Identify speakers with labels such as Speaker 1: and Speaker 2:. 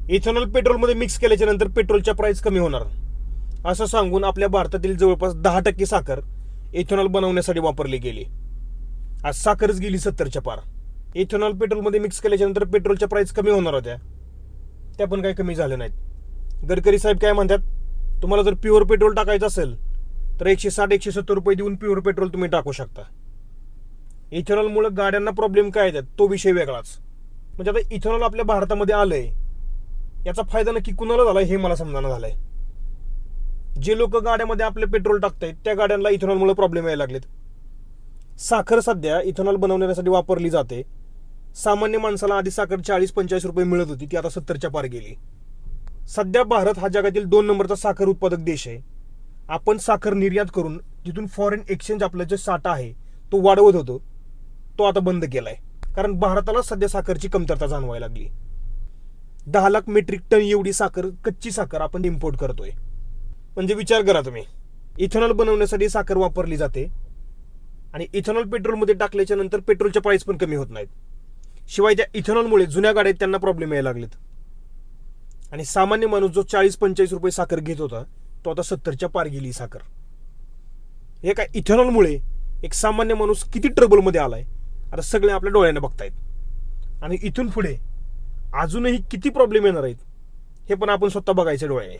Speaker 1: Ethanol पेट्रोलमध्ये mix केल्याच्या नंतर पेट्रोलच्या प्राइस कमी होणार असं सांगून आपल्या भारतातील जवळपास 10% साखर इथेनॉल बनवण्यासाठी वापरली गेली. आज साखरच गेली 70च्या पार. इथेनॉल पेट्रोलमध्ये मिक्स केल्याच्या नंतर पेट्रोलच्या प्राइस कमी होणार होत्या, त्या पण काही कमी झाल्या नाहीत. गडकरी साहेब काय म्हणतात, तुम्हाला जर प्युअर पेट्रोल टाकायचं असेल तर 160-170 रुपये देऊन प्युअर पेट्रोल तुम्ही टाकू शकता. इथेनॉलमुळे गाड्यांना प्रॉब्लेम काय येतात तो विषय वेगळाच. म्हणजे आता इथेनॉल आपल्या भारतामध्ये आलंय, याचा फायदा नक्की कुणाला झालाय हे मला समजायला झालंय. जे लोक गाड्यामध्ये आपले पेट्रोल टाकतायत त्या गाड्यांना इथेनॉलमुळे प्रॉब्लेम यायला लागलेत. साखर सध्या इथेनॉल बनवण्यासाठी वापरली जाते. सामान्य माणसाला आधी साखर 40-45 रुपये मिळत होती, ती आता 70च्या पार गेली. सध्या भारत हा जगातील 2 नंबरचा साखर उत्पादक देश आहे. आपण साखर निर्यात करून जिथून फॉरेन एक्सचेंज आपला जे साठा आहे तो वाढवत होतो, तो आता बंद केलाय. कारण भारताला सध्या साखरची कमतरता जाणवायला लागली. 10 लाख मेट्रिक टन एवढी साखर, कच्ची साखर आपण इम्पोर्ट करतोय. म्हणजे विचार करा तुम्ही, इथेनॉल बनवण्यासाठी साखर वापरली जाते आणि इथेनॉल पेट्रोलमध्ये टाकल्याच्या नंतर पेट्रोलच्या प्राइस पण कमी होत नाहीत. शिवाय त्या इथेनॉलमुळे जुन्या गाड्यात त्यांना प्रॉब्लेम यायला लागलेत. आणि सामान्य माणूस जो 40-45 रुपये साखर घेत होता तो आता 70च्या पार गेली साखर. हे काय इथेनॉलमुळे एक सामान्य माणूस किती ट्रबलमध्ये आलाय आता सगळे आपल्या डोळ्याने बघतायत. आणि इथून पुढे अजूनही किती प्रॉब्लेम येणार आहेत हे पण आपण स्वतः बघायचं डोळ्याने.